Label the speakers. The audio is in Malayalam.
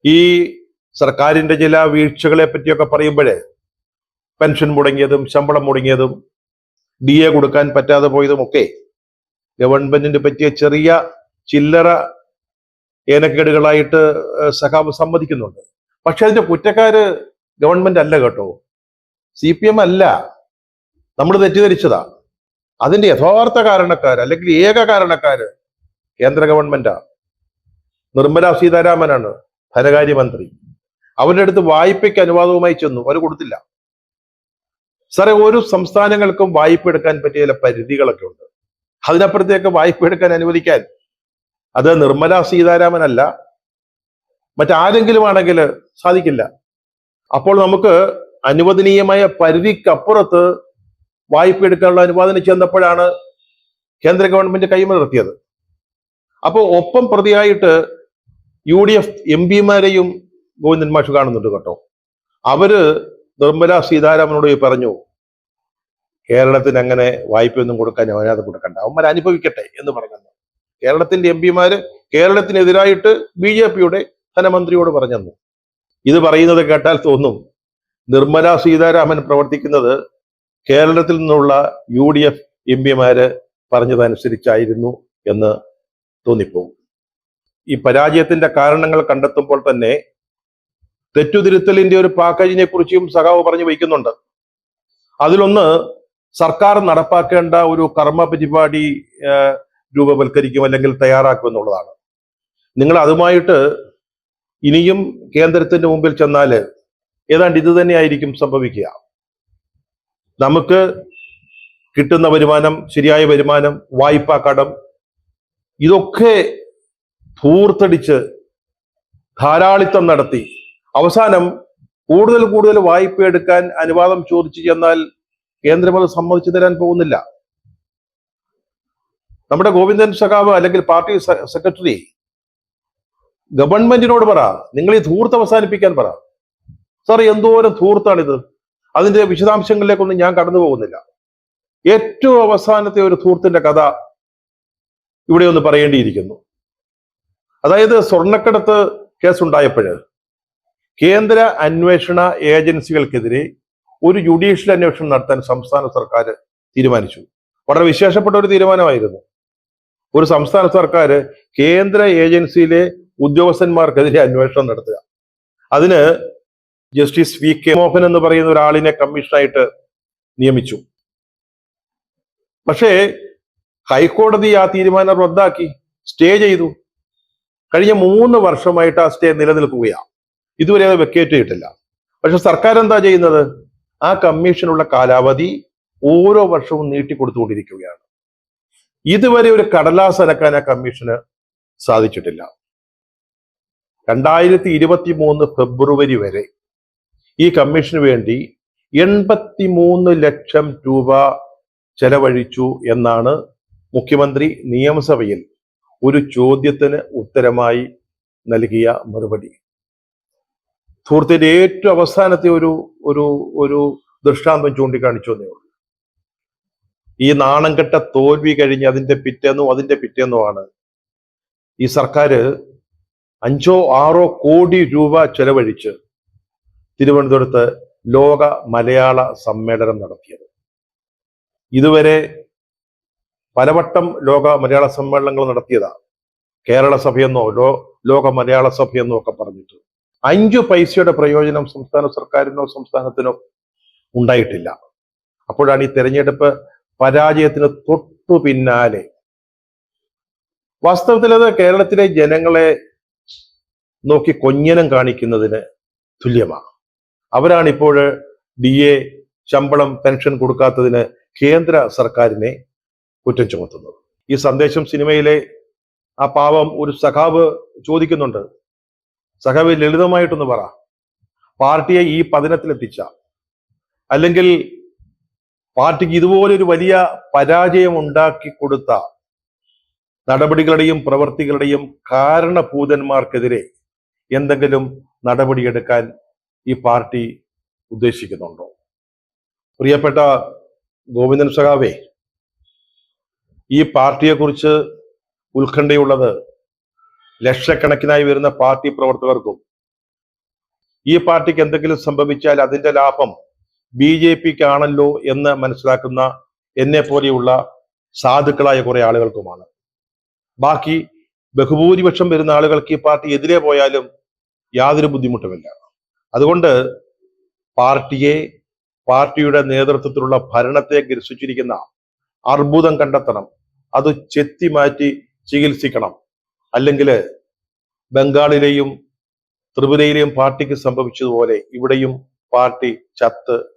Speaker 1: ഈ സർക്കാരിന്റെ ചില വീഴ്ചകളെ പറ്റിയൊക്കെ പറയുമ്പോഴേ പെൻഷൻ മുടങ്ങിയതും ശമ്പളം മുടങ്ങിയതും DA കൊടുക്കാൻ പറ്റാതെ പോയതും ഒക്കെ ഗവൺമെന്റിന് പറ്റിയ ചെറിയ ചില്ലറ ഏനക്കേടുകളായിട്ട് സഖാവ് സമ്മതിക്കുന്നുണ്ട്. പക്ഷെ അതിന്റെ കുറ്റക്കാര് ഗവൺമെന്റ് അല്ല കേട്ടോ, CPM അല്ല. നമ്മൾ തെറ്റിദ്ധരിച്ചതാ. അതിന്റെ യഥാർത്ഥ കാരണക്കാര് അല്ലെങ്കിൽ ഏക കാരണക്കാര് കേന്ദ്ര ഗവൺമെന്റാ. നിർമ്മല സീതാരാമനാണ് ധനകാര്യമന്ത്രി. അവരുടെ അടുത്ത് വായ്പയ്ക്ക് അനുവാദവുമായി ചെന്നു, അവർ കൊടുത്തില്ല. സാറേ, ഓരോ സംസ്ഥാനങ്ങൾക്കും വായ്പ എടുക്കാൻ പറ്റിയ ചില പരിധികളൊക്കെ ഉണ്ട്. അതിനപ്പുറത്തേക്ക് വായ്പ എടുക്കാൻ അനുവദിക്കാൻ അത് നിർമ്മല സീതാരാമനല്ല, മറ്റാരെങ്കിലും ആണെങ്കിൽ സാധിക്കില്ല. അപ്പോൾ നമുക്ക് അനുവദനീയമായ പരിധിക്കപ്പുറത്ത് വായ്പ എടുക്കാനുള്ള അനുവാദനം ചെന്നപ്പോഴാണ് കേന്ദ്ര ഗവൺമെന്റ് കൈമലർത്തിയത്. അപ്പോൾ ഒപ്പം പ്രതിയായിട്ട് UDF MP-മാരെയും ഗോവിന്ദൻ മാഷ് കാണുന്നുണ്ട് കേട്ടോ. അവര് നിർമ്മല സീതാരാമനോട് പറഞ്ഞു, കേരളത്തിന് അങ്ങനെ വായ്പയൊന്നും കൊടുക്കാൻ അനുവാദം കൊടുക്കണ്ട, അവന്മാർ അനുഭവിക്കട്ടെ എന്ന് പറഞ്ഞു. കേരളത്തിന്റെ MP-മാര് കേരളത്തിനെതിരായിട്ട് BJP-യുടെ ധനമന്ത്രിയോട് പറഞ്ഞു. ഇത് പറയുന്നത് കേട്ടാൽ തോന്നും നിർമ്മല സീതാരാമൻ പ്രവർത്തിക്കുന്നത് കേരളത്തിൽ നിന്നുള്ള UDF MP-മാര് പറഞ്ഞതനുസരിച്ചായിരുന്നു എന്ന് തോന്നിപ്പോകും. ഈ പരാജയത്തിന്റെ കാരണങ്ങൾ കണ്ടെത്തുമ്പോൾ തന്നെ തെറ്റുതിരുത്തലിന്റെ ഒരു പാക്കേജിനെ കുറിച്ചും സഖാവ് പറഞ്ഞു വയ്ക്കുന്നുണ്ട്. അതിലൊന്ന്, സർക്കാർ നടപ്പാക്കേണ്ട ഒരു കർമ്മ പരിപാടി രൂപവൽക്കരിക്കും അല്ലെങ്കിൽ തയ്യാറാക്കും എന്നുള്ളതാണ്. നിങ്ങൾ അതുമായിട്ട് ഇനിയും കേന്ദ്രത്തിന്റെ മുമ്പിൽ ചെന്നാൽ ഏതാണ്ട് ഇത് തന്നെയായിരിക്കും സംഭവിക്കുക. നമുക്ക് കിട്ടുന്ന വരുമാനം, ശരിയായ വരുമാനം, വായ്പാ കടം, ഇതൊക്കെ ധൂർത്തടിച്ച് ധാരാളിത്തം നടത്തി അവസാനം കൂടുതൽ കൂടുതൽ വായ്പ എടുക്കാൻ അനുവാദം ചോദിച്ചു ചെന്നാൽ കേന്ദ്രം അത് സമ്മതിച്ചു തരാൻ പോകുന്നില്ല. നമ്മുടെ ഗോവിന്ദൻ സഖാവ് അല്ലെങ്കിൽ പാർട്ടി സെക്രട്ടറി ഗവൺമെന്റിനോട് പറ, നിങ്ങൾ ഈ ധൂർത്ത് അവസാനിപ്പിക്കാൻ പറ. സാർ, എന്തോരം ധൂർത്താണിത്. അതിന്റെ വിശദാംശങ്ങളിലേക്കൊന്നും ഞാൻ കടന്നു പോകുന്നില്ല. ഏറ്റവും അവസാനത്തെ ഒരു ധൂർത്തിന്റെ കഥ ഇവിടെ ഒന്ന് പറയേണ്ടിയിരിക്കുന്നു. അതായത് സ്വർണ്ണക്കടത്ത് കേസുണ്ടായപ്പോൾ കേന്ദ്ര അന്വേഷണ ഏജൻസികൾക്കെതിരെ ഒരു ജുഡീഷ്യൽ അന്വേഷണം നടത്താൻ സംസ്ഥാന സർക്കാർ തീരുമാനിച്ചു. വളരെ വിശേഷപ്പെട്ട ഒരു തീരുമാനമായിരുന്നു. ഒരു സംസ്ഥാന സർക്കാർ കേന്ദ്ര ഏജൻസിയിലെ ഉദ്യോഗസ്ഥന്മാർക്കെതിരെ അന്വേഷണം നടത്തുക. അതിന് ജസ്റ്റിസ് VK മോഹൻ എന്ന് പറയുന്ന ഒരാളിനെ കമ്മീഷനായിട്ട് നിയമിച്ചു. പക്ഷേ ഹൈക്കോടതി ആ തീരുമാനം റദ്ദാക്കി, സ്റ്റേ ചെയ്തു. കഴിഞ്ഞ 3 വർഷമായിട്ട് ആ സ്റ്റേ നിലനിൽക്കുകയാണ്. ഇതുവരെ അത് വെക്കേറ്റ് ചെയ്തിട്ടില്ല. പക്ഷെ സർക്കാർ എന്താ ചെയ്യുന്നത്? ആ കമ്മീഷനുള്ള കാലാവധി ഓരോ വർഷവും നീട്ടിക്കൊടുത്തുകൊണ്ടിരിക്കുകയാണ്. ഇതുവരെ ഒരു കടലാസ് അനക്കാൻ ആ കമ്മീഷന് സാധിച്ചിട്ടില്ല. 2023 ഫെബ്രുവരി വരെ ഈ കമ്മീഷന് വേണ്ടി 83 ലക്ഷം രൂപ ചെലവഴിച്ചു എന്നാണ് മുഖ്യമന്ത്രി നിയമസഭയിൽ ഒരു ചോദ്യത്തിന് ഉത്തരമായി നൽകിയ മറുപടി. സുഹൃത്തിന്റെ ഏറ്റവും അവസാനത്തെ ഒരു ഒരു ഒരു ദൃഷ്ടാന്തം ചൂണ്ടിക്കാണിച്ചു എന്നേ ഉള്ളൂ. ഈ നാണം കെട്ട തോൽവി കഴിഞ്ഞ് അതിന്റെ പിറ്റേന്നുമാണ് ഈ സർക്കാർ 5-6 കോടി രൂപ ചെലവഴിച്ച് തിരുവനന്തപുരത്ത് ലോക മലയാള സമ്മേളനം നടത്തിയത്. ഇതുവരെ പലവട്ടം ലോക മലയാള സമ്മേളനങ്ങൾ നടത്തിയതാണ്. കേരള സഭയെന്നോ ലോക മലയാള സഭയെന്നോ ഒക്കെ പറഞ്ഞിട്ട് 5 പൈസയുടെ പ്രയോജനം സംസ്ഥാന സർക്കാരിനോ സംസ്ഥാനത്തിനോ ഉണ്ടായിട്ടില്ല. അപ്പോഴാണ് ഈ തെരഞ്ഞെടുപ്പ് പരാജയത്തിന് തൊട്ടു പിന്നാലെ വാസ്തവത്തിൽ അത് കേരളത്തിലെ ജനങ്ങളെ നോക്കി കൊഞ്ഞനം കാണിക്കുന്നതിന് തുല്യമാണ്. അവരാണിപ്പോൾ DA ശമ്പളം പെൻഷൻ കൊടുക്കാത്തതിന് കേന്ദ്ര സർക്കാരിനെ കുറ്റം ചുമത്തുന്നത്. ഈ സന്ദേശം സിനിമയിലെ ആ പാവം ഒരു സഖാവ് ചോദിക്കുന്നുണ്ട്, സഖാവ് ലളിതമായിട്ടൊന്ന് പറ, പാർട്ടിയെ ഈ പതനത്തിലെത്തിച്ച, അല്ലെങ്കിൽ പാർട്ടിക്ക് ഇതുപോലൊരു വലിയ പരാജയം ഉണ്ടാക്കി കൊടുത്ത നടപടികളുടെയും പ്രവർത്തികളുടെയും കാരണഭൂതന്മാർക്കെതിരെ എന്തെങ്കിലും നടപടിയെടുക്കാൻ ഈ പാർട്ടി ഉദ്ദേശിക്കുന്നുണ്ടോ? പ്രിയപ്പെട്ട ഗോവിന്ദൻ സഖാവേ, ഈ പാർട്ടിയെക്കുറിച്ച് ഉത്കണ്ഠയുള്ളത് ലക്ഷക്കണക്കിനായി വരുന്ന പാർട്ടി പ്രവർത്തകർക്കും ഈ പാർട്ടിക്ക് എന്തെങ്കിലും സംഭവിച്ചാൽ അതിന്റെ ലാഭം BJPക്കാണല്ലോ എന്ന് മനസ്സിലാക്കുന്ന എന്നെ പോലെയുള്ള സാധുക്കളായ കുറെ ആളുകൾക്കുമാണ്. ബാക്കി ബഹുഭൂരിപക്ഷം വരുന്ന ആളുകൾക്ക് ഈ പാർട്ടി എതിരെ പോയാലും യാതൊരു ബുദ്ധിമുട്ടുമില്ല. അതുകൊണ്ട് പാർട്ടിയെ, പാർട്ടിയുടെ നേതൃത്വത്തിലുള്ള ഭരണത്തെ ഗ്രസിച്ചിരിക്കുന്ന അർബുദം കണ്ടെത്തണം, അത് ചെത്തി മാറ്റി ചികിത്സിക്കണം. അല്ലെങ്കിൽ ബംഗാളിലെയും ത്രിപുരയിലെയും പാർട്ടിക്ക് സംഭവിച്ചതുപോലെ ഇവിടെയും പാർട്ടി ചത്ത്